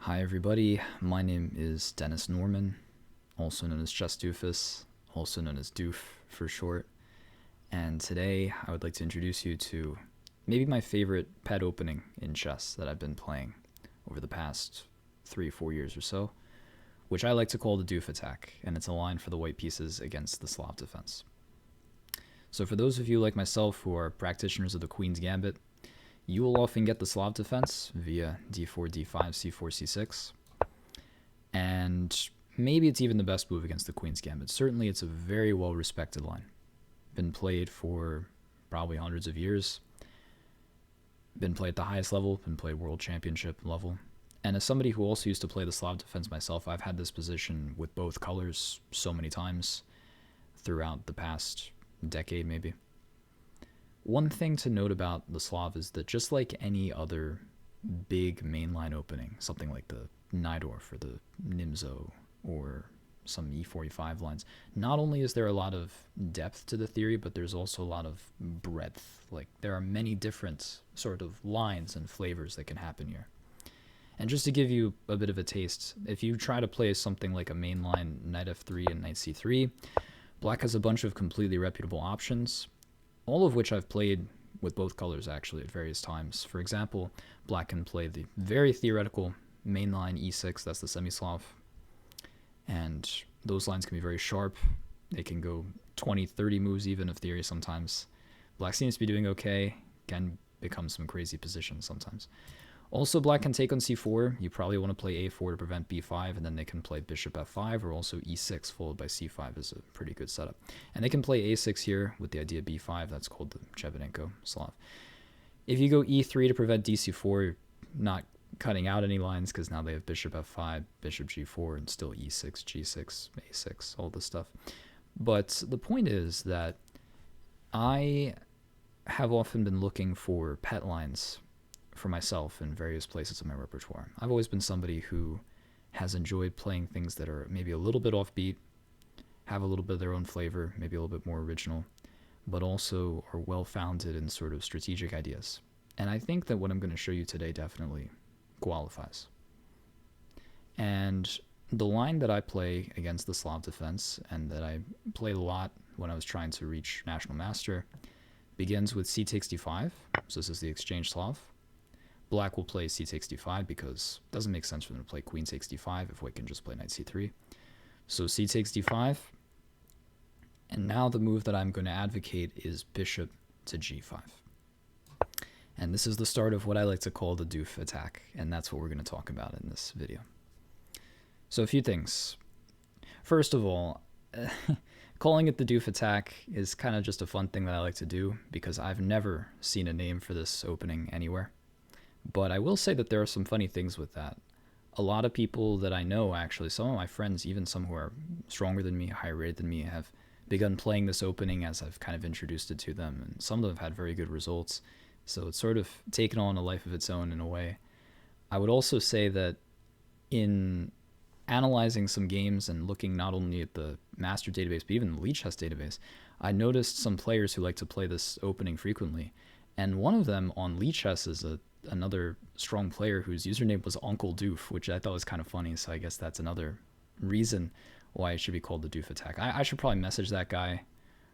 Hi everybody, my name is Dennis Norman, also known as just Doofus, also known as Doof for short, and today I would like to introduce you to maybe my favorite pet opening in chess that I've been playing over the past 3-4 years or so, which I like to call the Doof attack, and it's a line for the white pieces against the Slav defense. So for those of you like myself who are practitioners of the Queen's Gambit, you will often get the Slav defense via d4, d5, c4, c6. And maybe it's even the best move against the Queen's Gambit. Certainly it's a very well-respected line. Been played for probably hundreds of years. Been played at the highest level, been played world championship level. And as somebody who also used to play the Slav defense myself, I've had this position with both colors so many times throughout the past decade maybe. One thing to note about the Slav is that just like any other big mainline opening, something like the Najdorf or the Nimzo or some E45 lines, not only is there a lot of depth to the theory, but there's also a lot of breadth. Like there are many different sort of lines and flavors that can happen here. And just to give you a bit of a taste, if you try to play something like a mainline knight f3 and knight c3, black has a bunch of completely reputable options, all of which I've played with both colors actually at various times. For example, black can play the very theoretical mainline e6, that's the semi-Slav, and those lines can be very sharp. They can go 20, 30 moves even of theory sometimes. Black seems to be doing okay, can become some crazy positions sometimes. Also, black can take on c4. You probably want to play a4 to prevent b5, and then they can play bishop f5, or also e6 followed by c5 is a pretty good setup. And they can play a6 here with the idea b5. That's called the Chevenenko Slav. If you go e3 to prevent dc4, you're not cutting out any lines because now they have bishop f5, bishop g4, and still e6, g6, a6, all this stuff. But the point is that I have often been looking for pet lines for myself in various places in my repertoire. I've always been somebody who has enjoyed playing things that are maybe a little bit offbeat, have a little bit of their own flavor, maybe a little bit more original, but also are well-founded in sort of strategic ideas. And I think that what I'm going to show you today definitely qualifies. And the line that I play against the Slav defense, and that I played a lot when I was trying to reach National Master, begins with c takes d5. So this is the exchange Slav. Black will play c takes d5 because it doesn't make sense for them to play queen takes d5 if white can just play knight c3. So c takes d5. And now the move that I'm going to advocate is bishop to g5. And this is the start of what I like to call the Doof attack, and that's what we're going to talk about in this video. So a few things. First of all, calling it the Doof attack is kind of just a fun thing that I like to do because I've never seen a name for this opening anywhere. But I will say that there are some funny things with that. A lot of people that I know, actually, some of my friends, even some who are stronger than me, higher rated than me, have begun playing this opening as I've kind of introduced it to them. And some of them have had very good results. So it's sort of taken on a life of its own in a way. I would also say that in analyzing some games and looking not only at the master database, but even the Lead Chess database, I noticed some players who like to play this opening frequently. And one of them on Lead Chess is another strong player whose username was Uncle Doof, which I thought was kind of funny. So I guess that's another reason why it should be called the Doof attack. I should probably message that guy,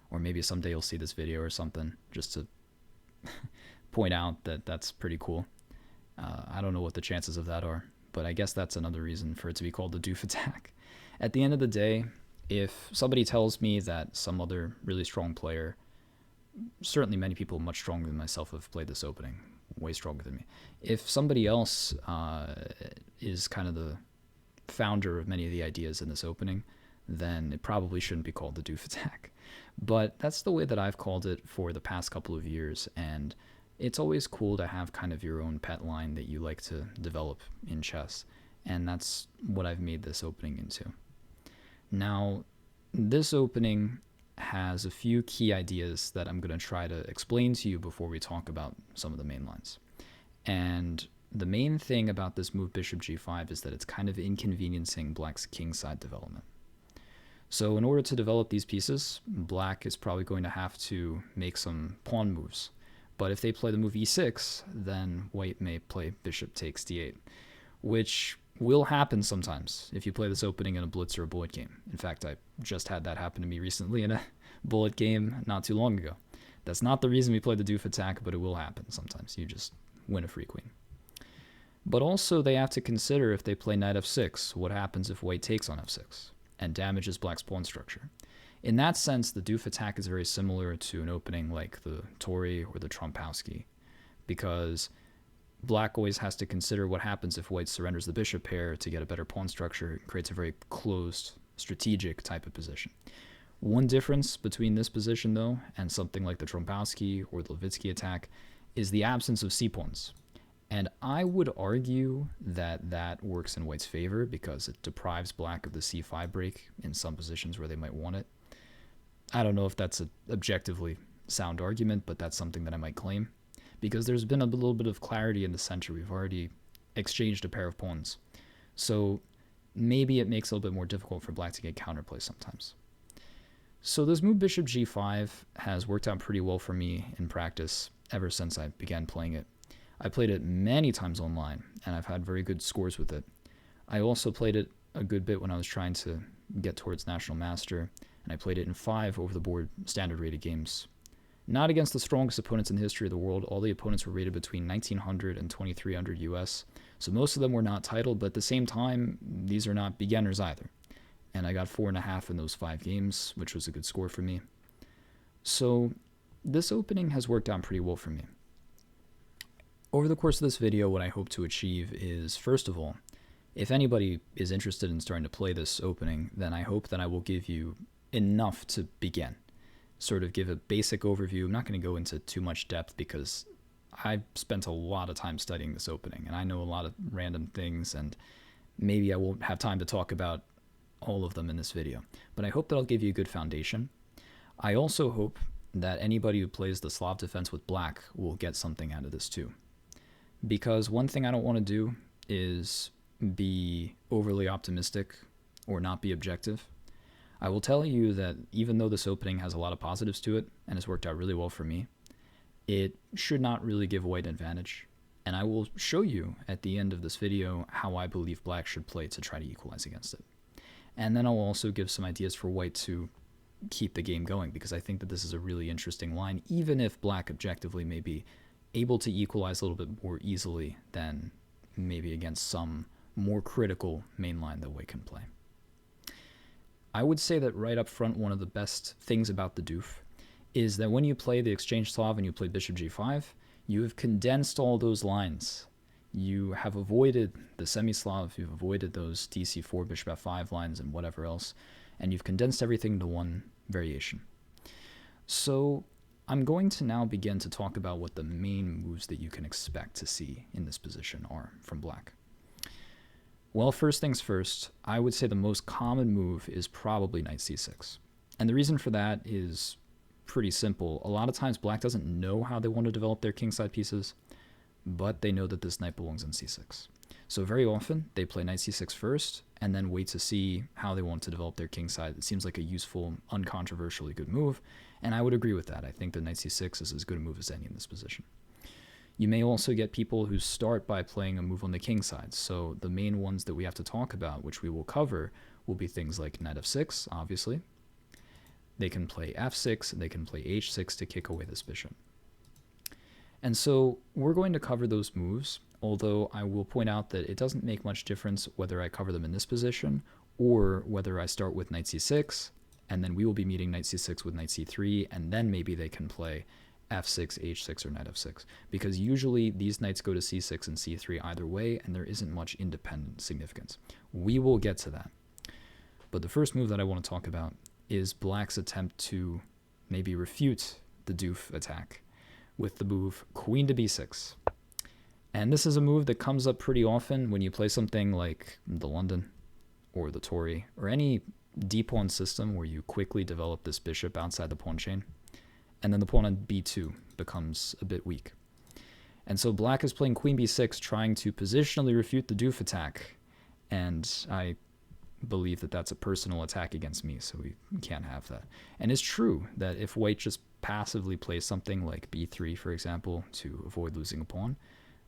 or maybe someday you'll see this video or something, just to point out that that's pretty cool. I don't know what the chances of that are, but I guess that's another reason for it to be called the Doof attack. At the end of the day, if somebody tells me that some other really strong player, certainly many people much stronger than myself have played this opening, way stronger than me. If somebody else is kind of the founder of many of the ideas in this opening, then it probably shouldn't be called the Doof attack. But that's the way that I've called it for the past couple of years, and it's always cool to have kind of your own pet line that you like to develop in chess, and that's what I've made this opening into. Now, this opening has a few key ideas that I'm going to try to explain to you before we talk about some of the main lines. And the main thing about this move bishop g5 is that it's kind of inconveniencing black's kingside development. So in order to develop these pieces, black is probably going to have to make some pawn moves. But if they play the move e6, then white may play bishop takes d8, which will happen sometimes if you play this opening in a blitz or a bullet game. In fact, I just had that happen to me recently in a bullet game not too long ago. That's not the reason we play the doof attack, but it will happen sometimes. You just win a free queen. But also they have to consider, if they play knight f6, what happens if white takes on f6 and damages black's pawn structure. In that sense, the doof attack is very similar to an opening like the Tory or the Trompowsky, because black always has to consider what happens if white surrenders the bishop pair to get a better pawn structure. It creates a very closed, strategic type of position. One difference between this position, though, and something like the Trompowsky or the Levitsky attack is the absence of c-pawns. And I would argue that that works in white's favor because it deprives black of the c5 break in some positions where they might want it. I don't know if that's an objectively sound argument, but that's something that I might claim, because there's been a little bit of clarity in the center. We've already exchanged a pair of pawns. So maybe it makes it a little bit more difficult for black to get counterplay sometimes. So this move bishop g5 has worked out pretty well for me in practice ever since I began playing it. I played it many times online, and I've had very good scores with it. I also played it a good bit when I was trying to get towards National Master, and I played it in 5 over-the-board standard-rated games. Not against the strongest opponents in the history of the world. All the opponents were rated between 1900 and 2300 US, so most of them were not titled, but at the same time, these are not beginners either. And I got 4.5 in those 5 games, which was a good score for me. So this opening has worked out pretty well for me. Over the course of this video, what I hope to achieve is, first of all, if anybody is interested in starting to play this opening, then I hope that I will give you enough to begin. Sort of give a basic overview. I'm not going to go into too much depth because I've spent a lot of time studying this opening, and I know a lot of random things, and maybe I won't have time to talk about all of them in this video. But I hope that I'll give you a good foundation. I also hope that anybody who plays the Slav defense with black will get something out of this too. Because one thing I don't want to do is be overly optimistic or not be objective. I will tell you that even though this opening has a lot of positives to it and has worked out really well for me, it should not really give white an advantage. And I will show you at the end of this video how I believe black should play to try to equalize against it. And then I'll also give some ideas for white to keep the game going, because I think that this is a really interesting line, even if black objectively may be able to equalize a little bit more easily than maybe against some more critical main line that white can play. I would say that right up front, one of the best things about the doof is that when you play the exchange Slav and you play bishop g5, you have condensed all those lines. You have avoided the semi-Slav, you've avoided those dc4, bishop f5 lines and whatever else, and you've condensed everything to one variation. So I'm going to now begin to talk about what the main moves that you can expect to see in this position are from black. Well, first things first, I would say the most common move is probably knight c6. And the reason for that is pretty simple. A lot of times black doesn't know how they want to develop their kingside pieces, but they know that this knight belongs in c6. So very often they play knight c6 first and then wait to see how they want to develop their kingside. It seems like a useful, uncontroversially good move, and I would agree with that. I think that knight c6 is as good a move as any in this position. You may also get people who start by playing a move on the king side. So the main ones that we have to talk about, which we will cover, will be things like knight f6, obviously. They can play f6, and they can play h6 to kick away this bishop. And so we're going to cover those moves, although I will point out that it doesn't make much difference whether I cover them in this position or whether I start with knight c6, and then we will be meeting knight c6 with knight c3, and then maybe they can play f6, h6, or knight f6, because usually these knights go to c6 and c3 either way, and there isn't much independent significance. We will get to that. But the first move that I want to talk about is black's attempt to maybe refute the doof attack with the move queen to b6. And this is a move that comes up pretty often when you play something like the London or the Tory or any d-pawn system where you quickly develop this bishop outside the pawn chain, and then the pawn on b2 becomes a bit weak. And so black is playing queen b6, trying to positionally refute the doof attack, and I believe that that's a personal attack against me, so we can't have that. And it's true that if white just passively plays something like b3, for example, to avoid losing a pawn,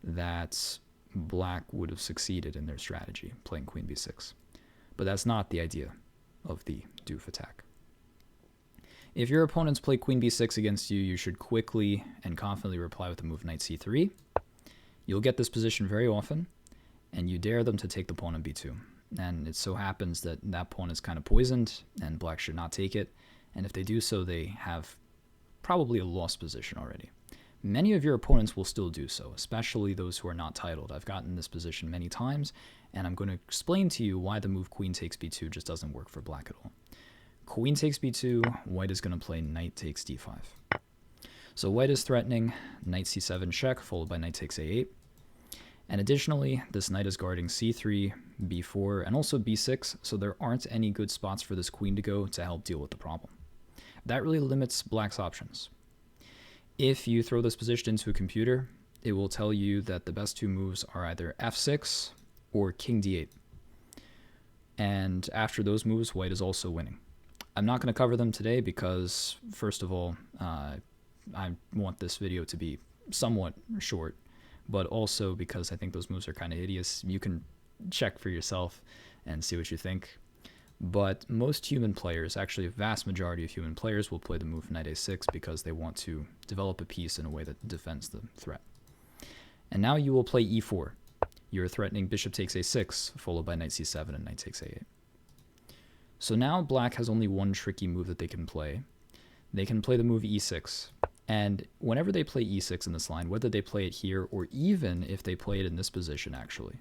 that black would have succeeded in their strategy, playing queen b6. But that's not the idea of the doof attack. If your opponents play queen b6 against you, you should quickly and confidently reply with the move knight c3. You'll get this position very often, and you dare them to take the pawn on b2. And it so happens that that pawn is kind of poisoned, and black should not take it. And if they do so, they have probably a lost position already. Many of your opponents will still do so, especially those who are not titled. I've gotten this position many times, and I'm going to explain to you why the move queen takes b2 just doesn't work for black at all. Queen takes b2, white is going to play knight takes d5. So white is threatening knight c7 check, followed by knight takes a8. And additionally, this knight is guarding c3, b4, and also b6, so there aren't any good spots for this queen to go to help deal with the problem. That really limits black's options. If you throw this position into a computer, it will tell you that the best two moves are either f6 or king d8. And after those moves, white is also winning. I'm not going to cover them today because, first of all, I want this video to be somewhat short, but also because I think those moves are kind of hideous. You can check for yourself and see what you think. But most human players, actually a vast majority of human players, will play the move knight a6 because they want to develop a piece in a way that defends the threat. And now you will play e4. You're threatening bishop takes a6, followed by knight c7 and knight takes a8. So now black has only one tricky move that they can play. They can play the move e6. And whenever they play e6 in this line, whether they play it here or even if they play it in this position actually,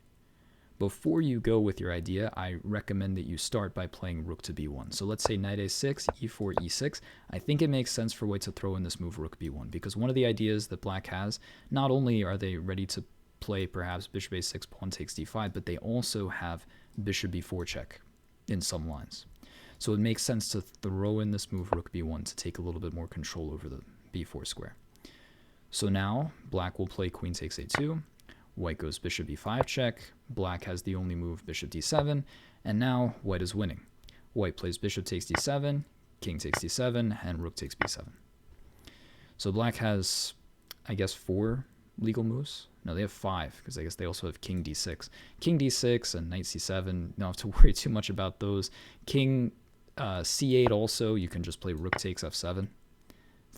before you go with your idea, I recommend that you start by playing rook to b1. So let's say knight a6, e4, e6. I think it makes sense for white to throw in this move rook b1 because one of the ideas that black has, not only are they ready to play perhaps bishop a6, pawn takes d5, but they also have bishop b4 check in some lines. So it makes sense to throw in this move rook b1 to take a little bit more control over the b4 square. So now black will play queen takes a2. White goes bishop b5 check, black has the only move bishop d7, and now white is winning. White plays bishop takes d7, king takes d7, and rook takes b7. So black has, I guess, 4 legal moves. No, they have 5, because I guess they also have king d6. King d6 and knight c7, you don't have to worry too much about those. King c8 also, you can just play rook takes f7,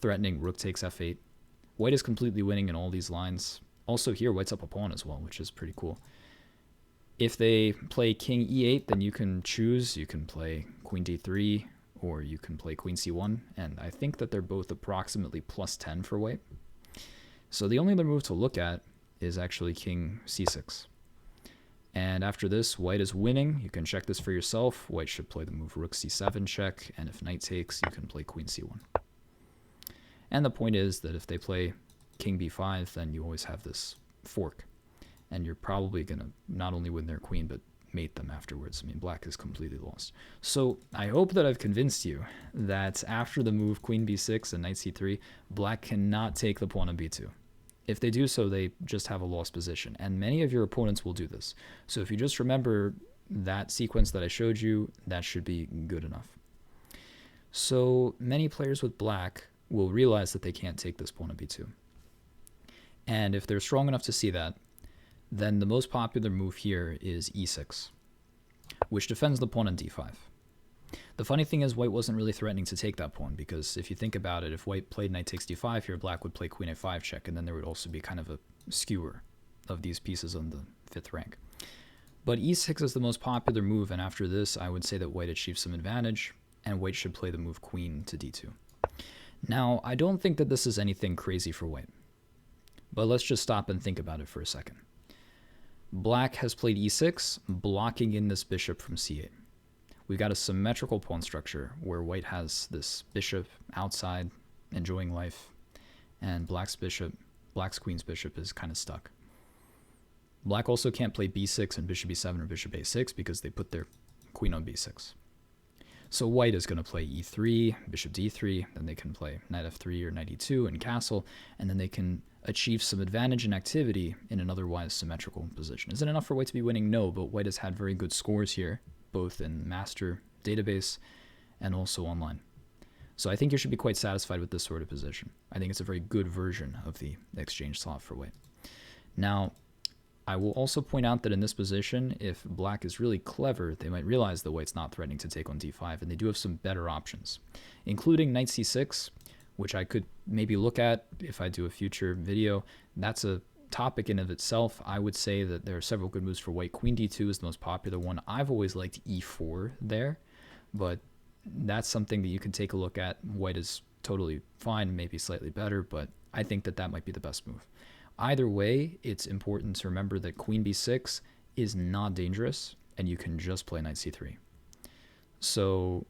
threatening rook takes f8. White is completely winning in all these lines. Also here, white's up a pawn as well, which is pretty cool. If they play king e8, then you can choose. You can play queen d3, or you can play queen c1, and I think that they're both approximately plus 10 for white. So the only other move to look at is actually king c6. And after this, white is winning. You can check this for yourself. White should play the move rook c7 check, and if knight takes, you can play queen c1. And the point is that if they play king b5, then you always have this fork, and you're probably going to not only win their queen, but mate them afterwards. I mean, black is completely lost. So I hope that I've convinced you that after the move queen b6 and knight c3, black cannot take the pawn on b2. If they do so, they just have a lost position, and many of your opponents will do this. So if you just remember that sequence that I showed you, that should be good enough. So many players with black will realize that they can't take this pawn on b2. And if they're strong enough to see that, then the most popular move here is e6, which defends the pawn on d5. The funny thing is white wasn't really threatening to take that pawn, because if you think about it, if white played knight takes d5 here, black would play queen a5 check, and then there would also be kind of a skewer of these pieces on the 5th rank. But e6 is the most popular move, and after this, I would say that white achieves some advantage, and white should play the move queen to d2. Now, I don't think that this is anything crazy for white, but let's just stop and think about it for a second. Black has played e6, blocking in this bishop from c8. We've got a symmetrical pawn structure where white has this bishop outside, enjoying life, and black's queen's bishop is kind of stuck. Black also can't play b6 and bishop b7 or bishop a6 because they put their queen on b6. So white is going to play e3, bishop d3, then they can play knight f3 or knight e2 and castle, and then they can achieve some advantage and activity in an otherwise symmetrical position. Is it enough for white to be winning? No, but white has had very good scores here, both in master database and also online. So I think you should be quite satisfied with this sort of position. I think it's a very good version of the exchange Slav for white. Now, I will also point out that in this position, if black is really clever, they might realize that white's not threatening to take on d5, and they do have some better options, including knight c6, which I could maybe look at if I do a future video. That's a topic in of itself. I would say that there are several good moves for white. Queen d2 is the most popular one. I've always liked e4 there, but that's something that you can take a look at. White is totally fine, maybe slightly better, but I think that that might be the best move. Either way, it's important to remember that queen b6 is not dangerous, and you can just play knight c3. So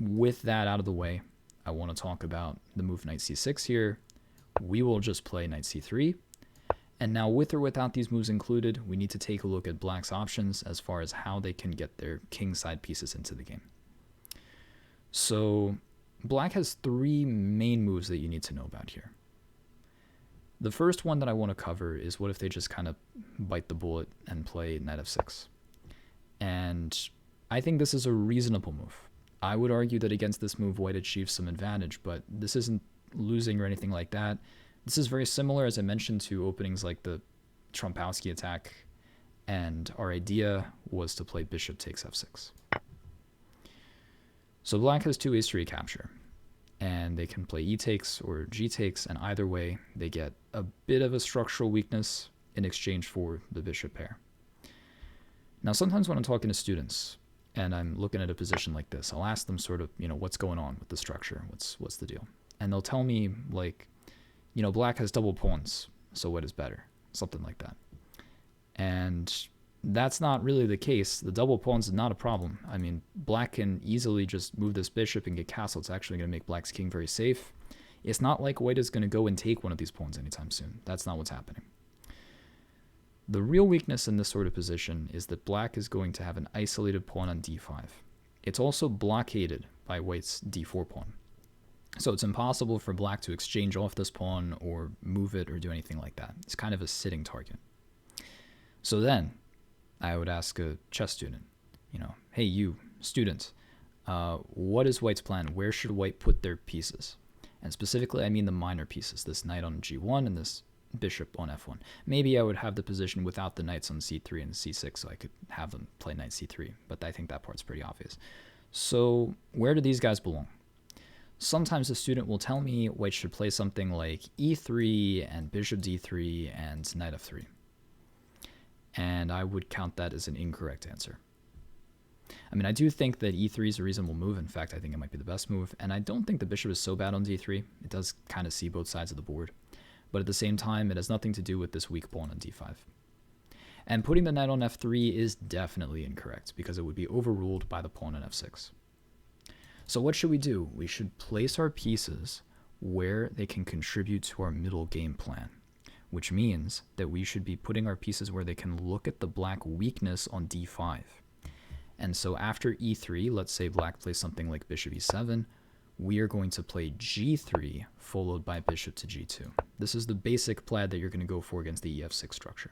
with that out of the way, I want to talk about the move knight c6 here. We will just play knight c3. And now with or without these moves included, we need to take a look at black's options as far as how they can get their king side pieces into the game. So black has three main moves that you need to know about here. The first one that I want to cover is what if they just kind of bite the bullet and play knight f6. And I think this is a reasonable move. I would argue that against this move, white achieves some advantage, but this isn't losing or anything like that. This is very similar, as I mentioned, to openings like the Trompowsky attack, and our idea was to play bishop takes f6. So black has two ways to recapture, and they can play e takes or g takes, and either way, they get a bit of a structural weakness in exchange for the bishop pair. Now, sometimes when I'm talking to students, and I'm looking at a position like this, I'll ask them sort of, what's going on with the structure? What's the deal? And they'll tell me, like, black has double pawns, so what is better? Something like that. And that's not really the case. The double pawns is not a problem. I mean, black can easily just move this bishop and get castle. It's actually going to make black's king very safe. It's not like white is going to go and take one of these pawns anytime soon. That's not what's happening. The real weakness in this sort of position is that black is going to have an isolated pawn on d5. It's also blockaded by white's d4 pawn. So it's impossible for black to exchange off this pawn or move it or do anything like that. It's kind of a sitting target. So then I would ask a chess student, hey, you, student, what is white's plan? Where should white put their pieces? And specifically, I mean the minor pieces, this knight on g1 and this bishop on f1. Maybe I would have the position without the knights on c3 and c6, so I could have them play knight c3, but I think that part's pretty obvious. So where do these guys belong? Sometimes a student will tell me white should play something like e3 and bishop d3 and knight f3. And I would count that as an incorrect answer. I mean, I do think that e3 is a reasonable move. In fact, I think it might be the best move. And I don't think the bishop is so bad on d3. It does kind of see both sides of the board. But at the same time, it has nothing to do with this weak pawn on d5. And putting the knight on f3 is definitely incorrect because it would be overruled by the pawn on f6. So what should we do? We should place our pieces where they can contribute to our middle game plan, which means that we should be putting our pieces where they can look at the black weakness on d5. And so after e3, let's say black plays something like bishop e7, we are going to play g3 followed by bishop to g2. This is the basic plan that you're going to go for against the ef6 structure.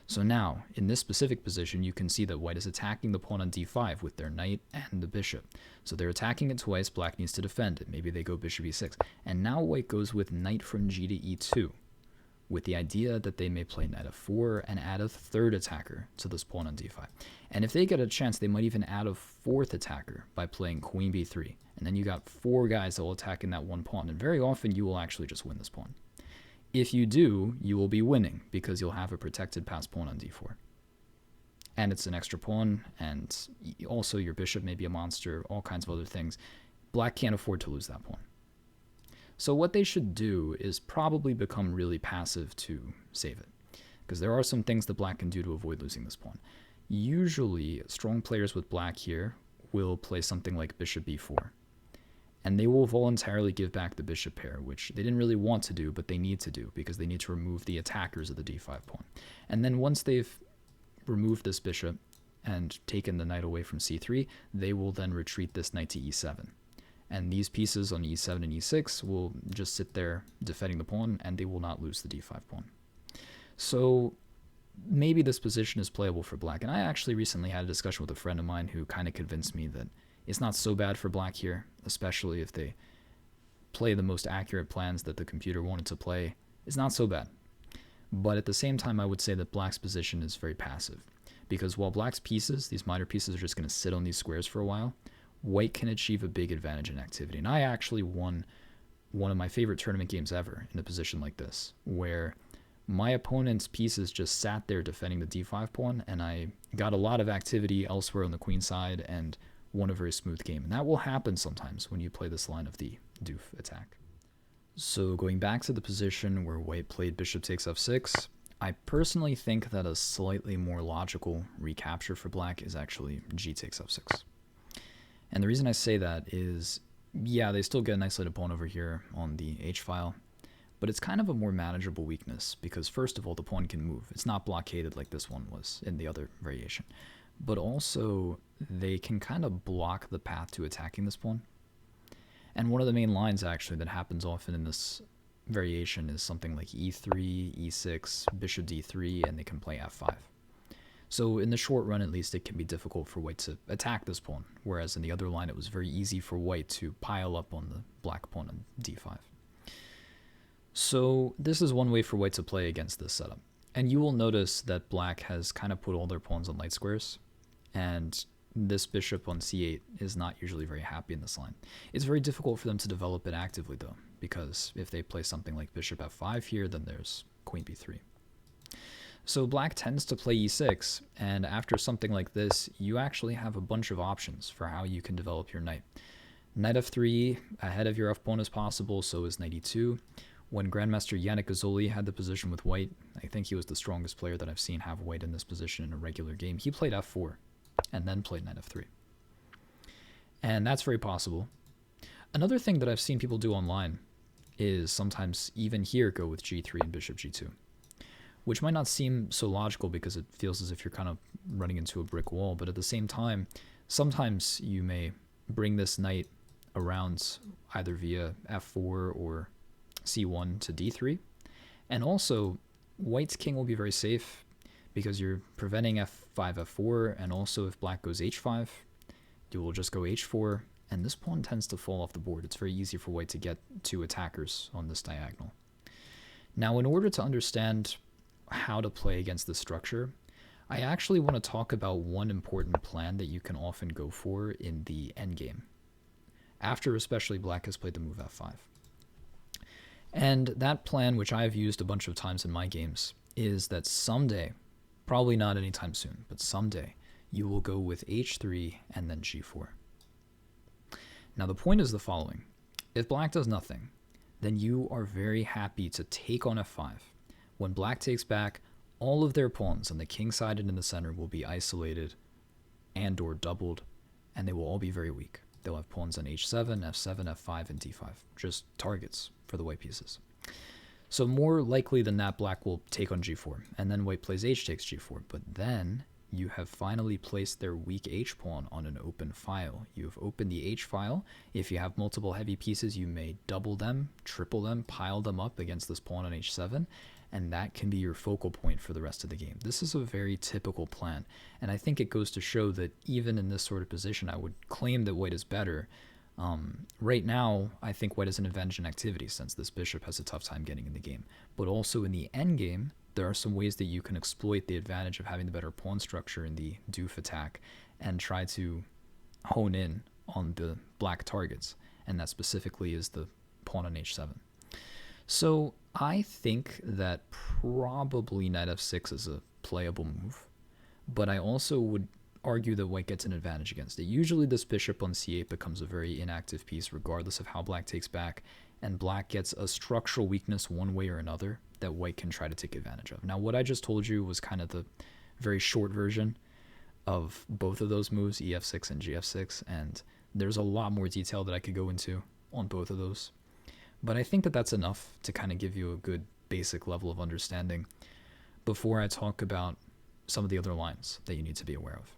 So now, in this specific position, you can see that white is attacking the pawn on d5 with their knight and the bishop. So they're attacking it twice, black needs to defend it. Maybe they go bishop e6. And now white goes with knight from g to e2, with the idea that they may play knight f4 and add a third attacker to this pawn on d5. And if they get a chance, they might even add a fourth attacker by playing queen b3. And then you got four guys that will attack in that one pawn. And very often you will actually just win this pawn. If you do, you will be winning because you'll have a protected pass pawn on d4. And it's an extra pawn, and also your bishop may be a monster, all kinds of other things. Black can't afford to lose that pawn. So what they should do is probably become really passive to save it, because there are some things that black can do to avoid losing this pawn. Usually, strong players with black here will play something like bishop b4, and they will voluntarily give back the bishop pair, which they didn't really want to do, but they need to do, because they need to remove the attackers of the d5 pawn. And then once they've removed this bishop and taken the knight away from c3, they will then retreat this knight to e7. And these pieces on e7 and e6 will just sit there defending the pawn, and they will not lose the d5 pawn. So maybe this position is playable for black. And I actually recently had a discussion with a friend of mine who kind of convinced me that it's not so bad for black here, especially if they play the most accurate plans that the computer wanted to play. It's not so bad. But at the same time, I would say that black's position is very passive. Because while black's pieces, these minor pieces, are just going to sit on these squares for a while, white can achieve a big advantage in activity. And I actually won one of my favorite tournament games ever in a position like this, where my opponent's pieces just sat there defending the d5 pawn, and I got a lot of activity elsewhere on the queen side and won a very smooth game. And that will happen sometimes when you play this line of the doof attack. So going back to the position where white played bishop takes f6, I personally think that a slightly more logical recapture for black is actually g takes f6. And the reason I say that is, yeah, they still get a nice little pawn over here on the h-file, but it's kind of a more manageable weakness because, first of all, the pawn can move. It's not blockaded like this one was in the other variation. But also, they can kind of block the path to attacking this pawn. And one of the main lines, actually, that happens often in this variation is something like e3, e6, bishop d3, and they can play f5. So in the short run, at least, it can be difficult for white to attack this pawn, whereas in the other line, it was very easy for white to pile up on the black pawn on d5. So this is one way for white to play against this setup. And you will notice that black has kind of put all their pawns on light squares, and this bishop on c8 is not usually very happy in this line. It's very difficult for them to develop it actively, though, because if they play something like bishop f5 here, then there's queen b3. So black tends to play e6, and after something like this, you actually have a bunch of options for how you can develop your knight. Knight f3 ahead of your f-pawn is possible, so is knight e2. When Grandmaster Yannick Gazzoli had the position with white, I think he was the strongest player that I've seen have white in this position in a regular game. He played f4 and then played knight f3. And that's very possible. Another thing that I've seen people do online is sometimes even here go with g3 and bishop g2, which might not seem so logical because it feels as if you're kind of running into a brick wall, but at the same time, sometimes you may bring this knight around either via f4 or c1 to d3, and also white's king will be very safe because you're preventing f5, f4, and also if black goes h5, you will just go h4, and this pawn tends to fall off the board. It's very easy for white to get two attackers on this diagonal. Now, in order to understand how to play against this structure, I actually want to talk about one important plan that you can often go for in the endgame, after especially black has played the move f5. And that plan, which I've used a bunch of times in my games, is that someday, probably not anytime soon, but someday, you will go with h3 and then g4. Now the point is the following. If black does nothing, then you are very happy to take on f5. When black takes back, all of their pawns on the king side and in the center will be isolated and or doubled, and they will all be very weak. They'll have pawns on h7, f7, f5, and d5, just targets for the white pieces. So more likely than not, black will take on g4, and then white plays h takes g4, but then you have finally placed their weak h-pawn on an open file. You've opened the h-file. If you have multiple heavy pieces, you may double them, triple them, pile them up against this pawn on h7, and that can be your focal point for the rest of the game. This is a very typical plan, and I think it goes to show that even in this sort of position, I would claim that white is better. Right now, I think white has an advantage in activity since this bishop has a tough time getting in the game. But also in the endgame, there are some ways that you can exploit the advantage of having the better pawn structure in the doof attack and try to hone in on the black targets, and that specifically is the pawn on h7. So I think that probably knight f6 is a playable move, but I also would argue that white gets an advantage against it. Usually this bishop on c8 becomes a very inactive piece regardless of how black takes back, and black gets a structural weakness one way or another that white can try to take advantage of. Now what I just told you was kind of the very short version of both of those moves, ef6 and gf6, and there's a lot more detail that I could go into on both of those. But I think that that's enough to kind of give you a good basic level of understanding before I talk about some of the other lines that you need to be aware of.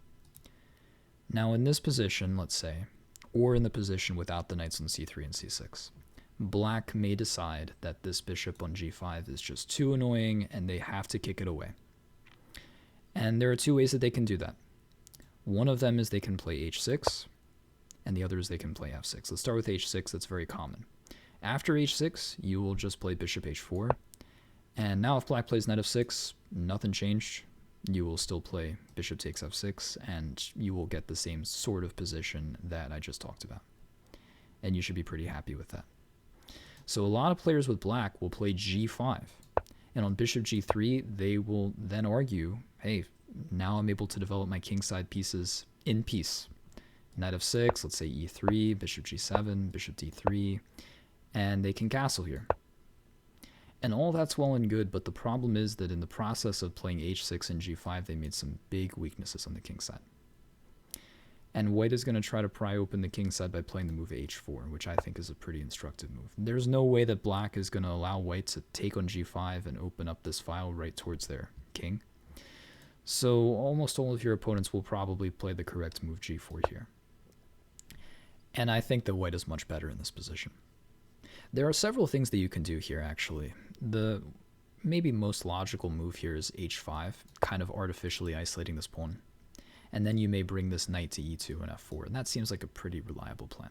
Now in this position, let's say, or in the position without the knights on c3 and c6, black may decide that this bishop on g5 is just too annoying and they have to kick it away. And there are two ways that they can do that. One of them is they can play h6, and the other is they can play f6. Let's start with h6. That's very common. After h6, you will just play bishop h4, And now if black plays knight f6, nothing changed. You will still play bishop takes f6, and you will get the same sort of position that I just talked about. And you should be pretty happy with that. So a lot of players with black will play g5. And on bishop g3, they will then argue, hey, now I'm able to develop my kingside pieces in peace. Knight f6, let's say e3, bishop g7, bishop d3, and they can castle here. And all that's well and good, but the problem is that in the process of playing h6 and g5, they made some big weaknesses on the king side. And white is going to try to pry open the king side by playing the move h4, which I think is a pretty instructive move. There's no way that black is going to allow white to take on g5 and open up this file right towards their king. So almost all of your opponents will probably play the correct move g4 here. And I think that white is much better in this position. There are several things that you can do here, actually. The maybe most logical move here is h5, kind of artificially isolating this pawn. And then you may bring this knight to e2 and f4, and that seems like a pretty reliable plan.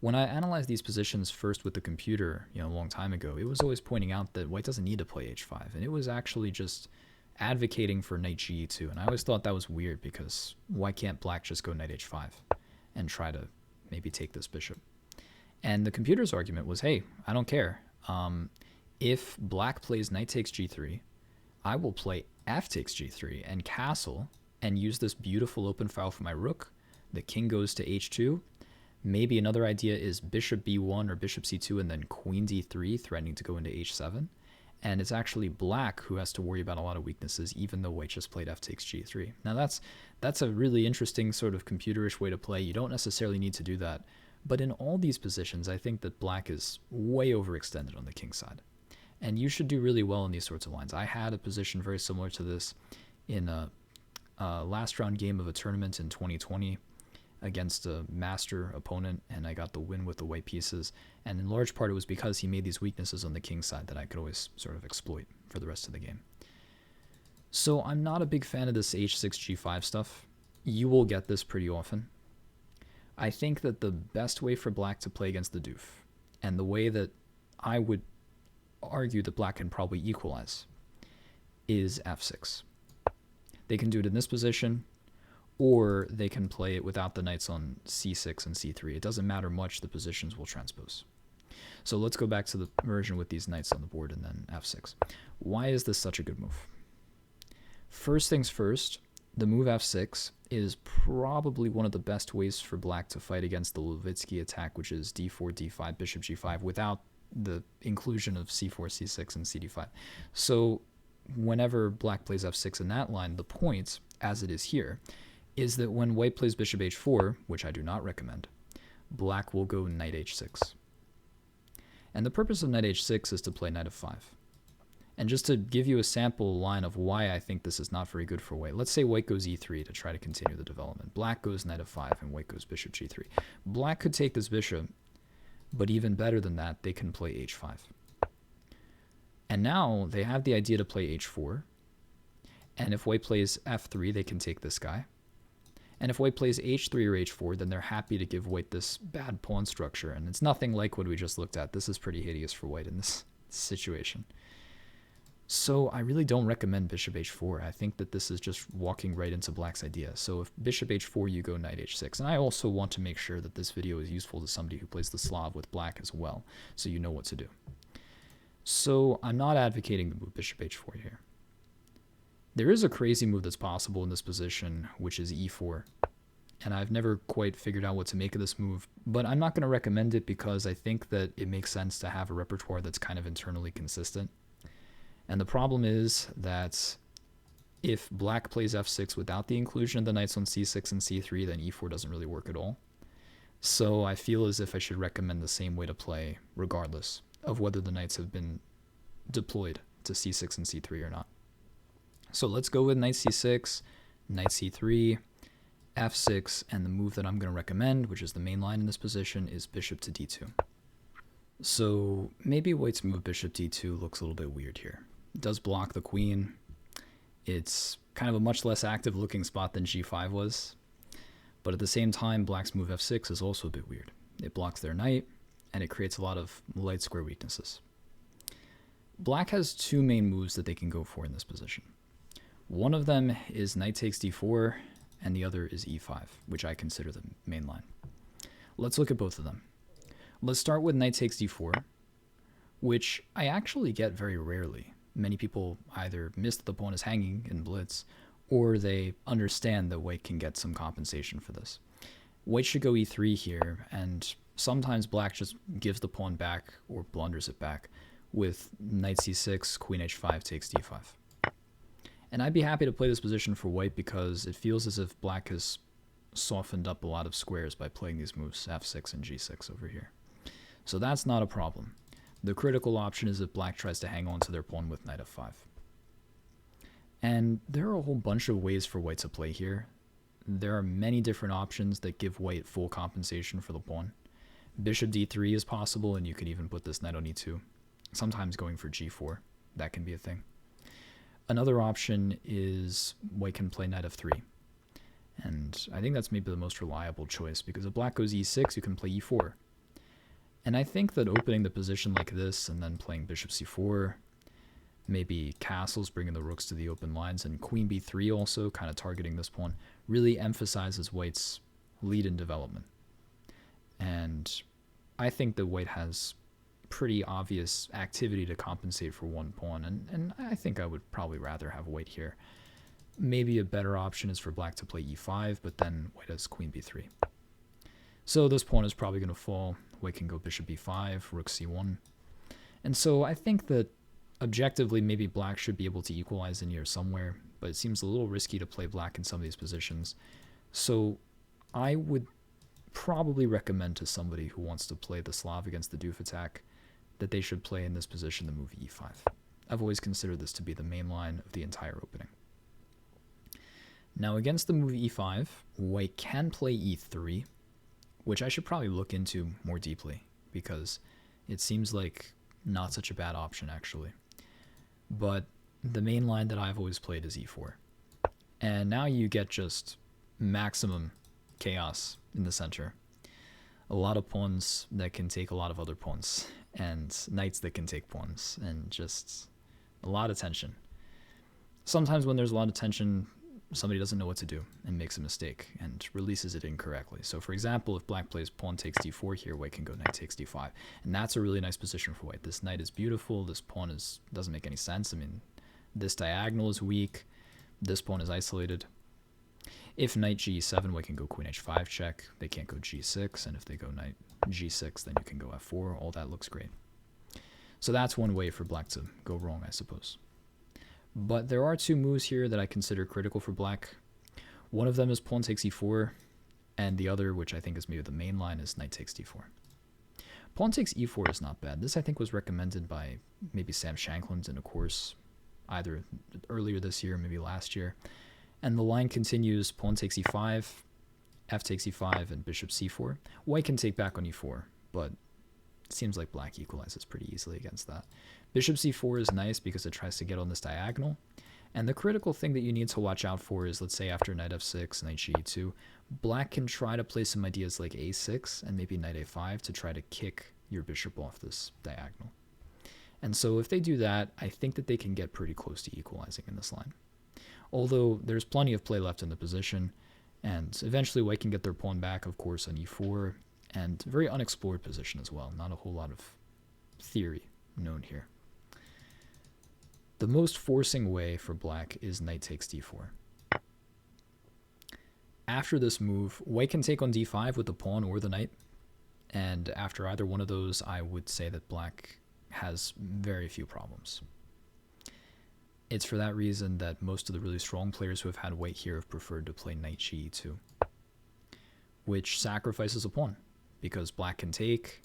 When I analyzed these positions first with the computer, a long time ago, it was always pointing out that white doesn't need to play h5, and it was actually just advocating for knight ge2, and I always thought that was weird because why can't black just go knight h5 and try to maybe take this bishop? And the computer's argument was, hey, I don't care. If black plays knight takes g3, I will play f takes g3 and castle and use this beautiful open file for my rook. The king goes to h2. Maybe another idea is bishop b1 or bishop c2 and then queen d3, threatening to go into h7. And it's actually black who has to worry about a lot of weaknesses, even though white just played f takes g3. Now that's a really interesting sort of computerish way to play. You don't necessarily need to do that. But in all these positions, I think that black is way overextended on the king side. And you should do really well in these sorts of lines. I had a position very similar to this in a last round game of a tournament in 2020 against a master opponent, and I got the win with the white pieces. And in large part, it was because he made these weaknesses on the king side that I could always sort of exploit for the rest of the game. So I'm not a big fan of this h6, g5 stuff. You will get this pretty often. I think that the best way for black to play against the doof, and the way that I would argue that black can probably equalize, is f6. They can do it in this position, or they can play it without the knights on c6 and c3. It doesn't matter much, the positions will transpose. So let's go back to the version with these knights on the board and then f6. Why is this such a good move? First things first, the move f6 is probably one of the best ways for black to fight against the Levitsky attack, which is d4, d5, bishop g5, without the inclusion of c4, c6, and cd5. So whenever black plays f6 in that line, the point, as it is here, is that when white plays bishop h4, which I do not recommend, black will go knight h6. And the purpose of knight h6 is to play knight f5. And just to give you a sample line of why I think this is not very good for white, let's say white goes e3 to try to continue the development. Black goes knight f5 and white goes bishop g3. Black could take this bishop, but even better than that, they can play h5. And now they have the idea to play h4. And if white plays f3, they can take this guy. And if white plays h3 or h4, then they're happy to give white this bad pawn structure. And it's nothing like what we just looked at. This is pretty hideous for white in this situation. So I really don't recommend bishop h4. I think that this is just walking right into black's idea. So if bishop h4, you go knight h6. And I also want to make sure that this video is useful to somebody who plays the Slav with black as well, so you know what to do. So I'm not advocating the move bishop h4 here. There is a crazy move that's possible in this position, which is e4. And I've never quite figured out what to make of this move, but I'm not going to recommend it because I think that it makes sense to have a repertoire that's kind of internally consistent. And the problem is that if black plays f6 without the inclusion of the knights on c6 and c3, then e4 doesn't really work at all. So I feel as if I should recommend the same way to play regardless of whether the knights have been deployed to c6 and c3 or not. So let's go with knight c6, knight c3, f6, and the move that I'm going to recommend, which is the main line in this position, is bishop to d2. So maybe white's move bishop d2 looks a little bit weird here. It does block the queen. It's kind of a much less active looking spot than g5 was. But at the same time, black's move f6 is also a bit weird. It blocks their knight, and it creates a lot of light square weaknesses. Black has two main moves that they can go for in this position. One of them is knight takes d4, and the other is e5, which I consider the main line. Let's look at both of them. Let's start with knight takes d4, which I actually get very rarely. Many people either miss that the pawn is hanging in blitz, or they understand that white can get some compensation for this. White should go e3 here, and sometimes black just gives the pawn back or blunders it back with knight c6, queen h5 takes d5. And I'd be happy to play this position for white because it feels as if black has softened up a lot of squares by playing these moves f6 and g6 over here. So that's not a problem. The critical option is if black tries to hang on to their pawn with knight f5. And there are a whole bunch of ways for white to play here. There are many different options that give white full compensation for the pawn. Bishop d3 is possible, and you could even put this knight on e2. Sometimes going for g4, that can be a thing. Another option is white can play knight f3. And I think that's maybe the most reliable choice, because if black goes e6, you can play e4. And I think that opening the position like this and then playing bishop c4, maybe castles bringing the rooks to the open lines, and queen b3 also kind of targeting this pawn, really emphasizes white's lead in development. And I think that white has pretty obvious activity to compensate for one pawn, and I think I would probably rather have white here. Maybe a better option is for black to play e5, but then white has queen b3. So this pawn is probably going to fall. White can go bishop b5, rook c1. And so I think that objectively maybe black should be able to equalize in here somewhere, but it seems a little risky to play black in some of these positions. So I would probably recommend to somebody who wants to play the Slav against the Doof attack that they should play in this position the move e5. I've always considered this to be the main line of the entire opening. Now against the move e5, white can play e3, which I should probably look into more deeply because it seems like not such a bad option actually. But the main line that I've always played is e4. And now you get just maximum chaos in the center. A lot of pawns that can take a lot of other pawns, and knights that can take pawns, and just a lot of tension. Sometimes when there's a lot of tension, somebody doesn't know what to do and makes a mistake and releases it incorrectly. So for example, if black plays pawn takes d4 here, white can go knight takes d5. And that's a really nice position for white. This knight is beautiful. This pawn doesn't make any sense. I mean, this diagonal is weak. This pawn is isolated. If knight g7, white can go queen h5 check. They can't go g6. And if they go knight g6, then you can go f4. All that looks great. So that's one way for black to go wrong, I suppose. But there are two moves here that I consider critical for black. One of them is pawn takes e4, and the other, which I think is maybe the main line, is knight takes d4. Pawn takes e4 is not bad. This I think was recommended by maybe Sam Shankland in a course either earlier this year, maybe last year. And the line continues pawn takes e5, f takes e5, and bishop c4. White can take back on e4, but it seems like black equalizes pretty easily against that. Bishop c4 is nice because it tries to get on this diagonal. And the critical thing that you need to watch out for is, let's say after knight f6, knight g2, black can try to play some ideas like a6 and maybe knight a5 to try to kick your bishop off this diagonal. And so if they do that, I think that they can get pretty close to equalizing in this line. Although there's plenty of play left in the position, and eventually white can get their pawn back, of course, on e4, and very unexplored position as well. Not a whole lot of theory known here. The most forcing way for black is knight takes d4. After this move, white can take on d5 with the pawn or the knight, and after either one of those, I would say that black has very few problems. It's for that reason that most of the really strong players who have had white here have preferred to play knight g2, which sacrifices a pawn, because black can take,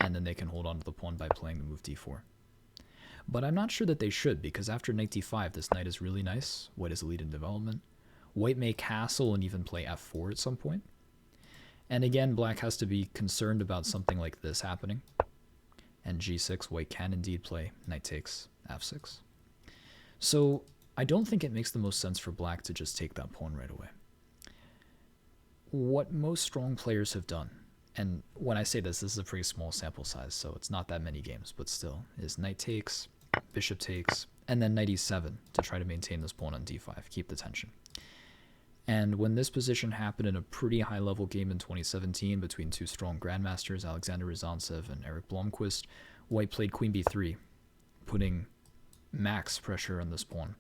and then they can hold on to the pawn by playing the move d4. But I'm not sure that they should, because after knight d5, this knight is really nice. White is a lead in development. White may castle and even play f4 at some point. And again, black has to be concerned about something like this happening. And g6, white can indeed play knight takes f6. So I don't think it makes the most sense for black to just take that pawn right away. What most strong players have done, and when I say this is a pretty small sample size, so it's not that many games, but still, is knight takes, bishop takes, and then knight e7 to try to maintain this pawn on d5, keep the tension. And when this position happened in a pretty high-level game in 2017 between two strong grandmasters, Alexander Ryazantsev and Eric Blomqvist, white played queen b3, putting max pressure on this pawn,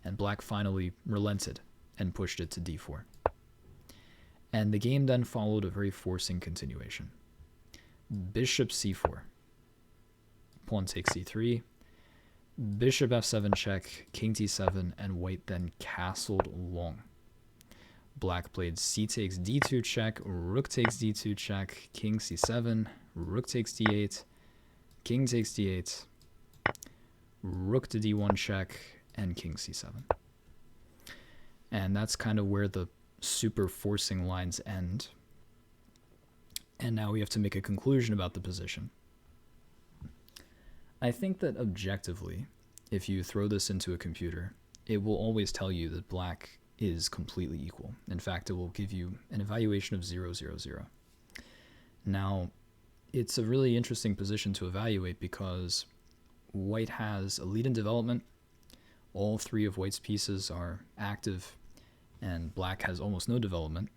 and black finally relented and pushed it to d4. And the game then followed a very forcing continuation. Bishop c4, pawn takes c3, bishop f7 check, king d7, and white then castled long. Black played c takes d2 check, rook takes d2 check, king c7, rook takes d8, king takes d8, rook to d1 check, and king c7. And that's kind of where the super forcing lines end. And now we have to make a conclusion about the position. I think that objectively, if you throw this into a computer, it will always tell you that black is completely equal. In fact, it will give you an evaluation of 0, 0, 0. Now, it's a really interesting position to evaluate because white has a lead in development. All three of white's pieces are active, and black has almost no development.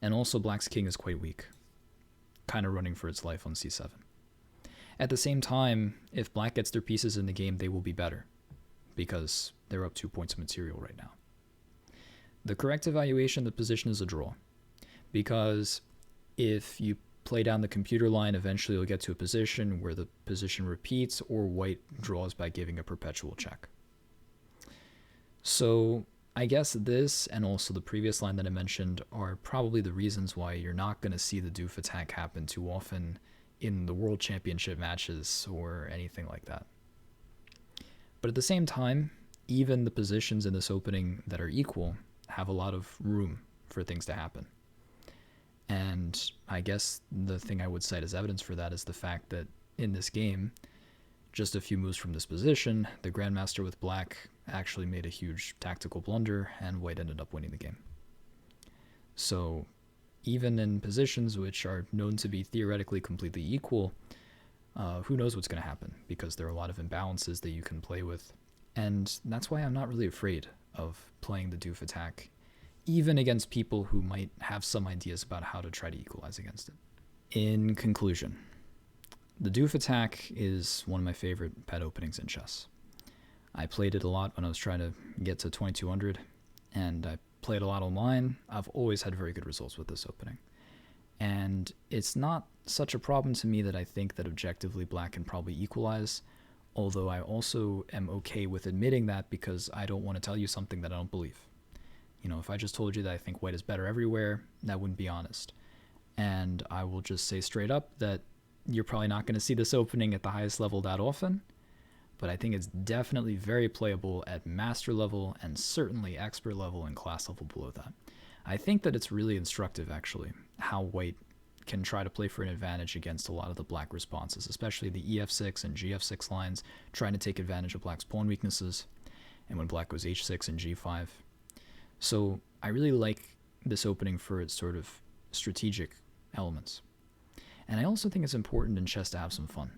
And also black's king is quite weak, kind of running for its life on c7. At the same time, if black gets their pieces in the game, they will be better because they're up 2 points of material right now. The correct evaluation of the position is a draw, because if you play down the computer line, eventually you'll get to a position where the position repeats or white draws by giving a perpetual check. So I guess this and also the previous line that I mentioned are probably the reasons why you're not going to see the doof attack happen too often in the World Championship matches or anything like that. But at the same time, even the positions in this opening that are equal have a lot of room for things to happen. And I guess the thing I would cite as evidence for that is the fact that in this game, just a few moves from this position, the grandmaster with black actually made a huge tactical blunder and white ended up winning the game. So even in positions which are known to be theoretically completely equal, who knows what's going to happen, because there are a lot of imbalances that you can play with. And that's why I'm not really afraid of playing the doof attack, even against people who might have some ideas about how to try to equalize against it. In conclusion, the doof attack is one of my favorite pet openings in chess. I played it a lot when I was trying to get to 2200, and I played a lot online. I've always had very good results with this opening. And it's not such a problem to me that I think that objectively black can probably equalize, although I also am okay with admitting that because I don't want to tell you something that I don't believe. You know, if I just told you that I think white is better everywhere, that wouldn't be honest. And I will just say straight up that you're probably not going to see this opening at the highest level that often, but I think it's definitely very playable at master level and certainly expert level and class level below that. I think that it's really instructive, actually, how white can try to play for an advantage against a lot of the black responses, especially the ef6 and gf6 lines, trying to take advantage of black's pawn weaknesses, and when black goes h6 and g5. So I really like this opening for its sort of strategic elements. And I also think it's important in chess to have some fun.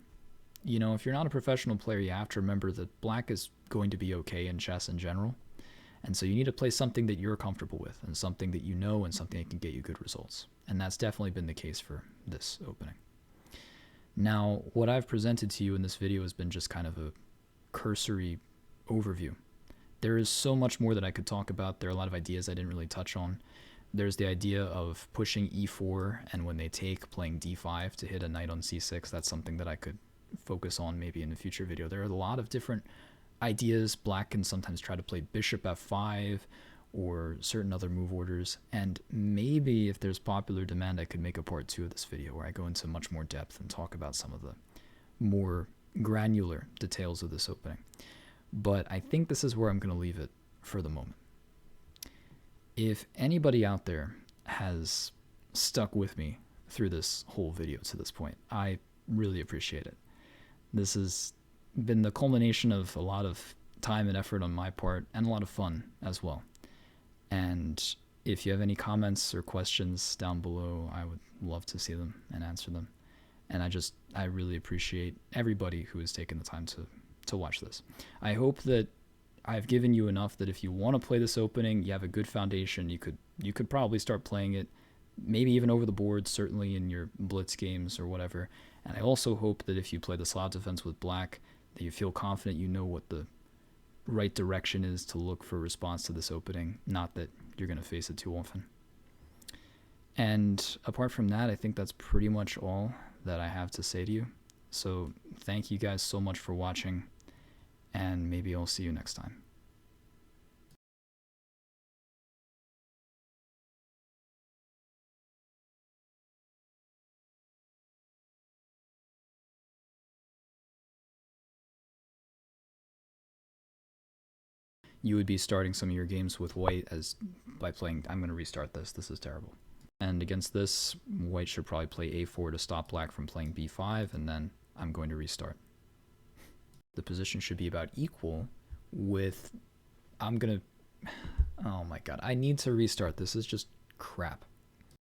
You know, if you're not a professional player, you have to remember that black is going to be okay in chess in general. And so you need to play something that you're comfortable with and something that you know and something that can get you good results. And that's definitely been the case for this opening. Now, what I've presented to you in this video has been just kind of a cursory overview. There is so much more that I could talk about. There are a lot of ideas I didn't really touch on. There's the idea of pushing e4 and when they take, playing d5 to hit a knight on c6. That's something that I could focus on maybe in a future video. There are a lot of different ideas. Black can sometimes try to play bishop f5 or certain other move orders, and maybe if there's popular demand, I could make a part 2 of this video where I go into much more depth and talk about some of the more granular details of this opening. But I think this is where I'm going to leave it for the moment. If anybody out there has stuck with me through this whole video to this point, I really appreciate it. This has been the culmination of a lot of time and effort on my part and a lot of fun as well. And if you have any comments or questions down below, I would love to see them and answer them. And I really appreciate everybody who has taken the time to to watch this. I hope that I've given you enough that if you want to play this opening, you have a good foundation. You could probably start playing it, maybe even over the board, certainly in your blitz games or whatever. And I also hope that if you play the Slav defense with black, that you feel confident you know what the right direction is to look for response to this opening, not that you're going to face it too often. And apart from that, I think that's pretty much all that I have to say to you. So thank you guys so much for watching, and maybe I'll see you next time. You would be starting some of your games with white as by playing. I'm going to restart this. This is terrible. And against this, white should probably play a4 to stop black from playing b5, and then I'm going to restart. The position should be about equal with... I'm going to... Oh my god, I need to restart. This is just crap.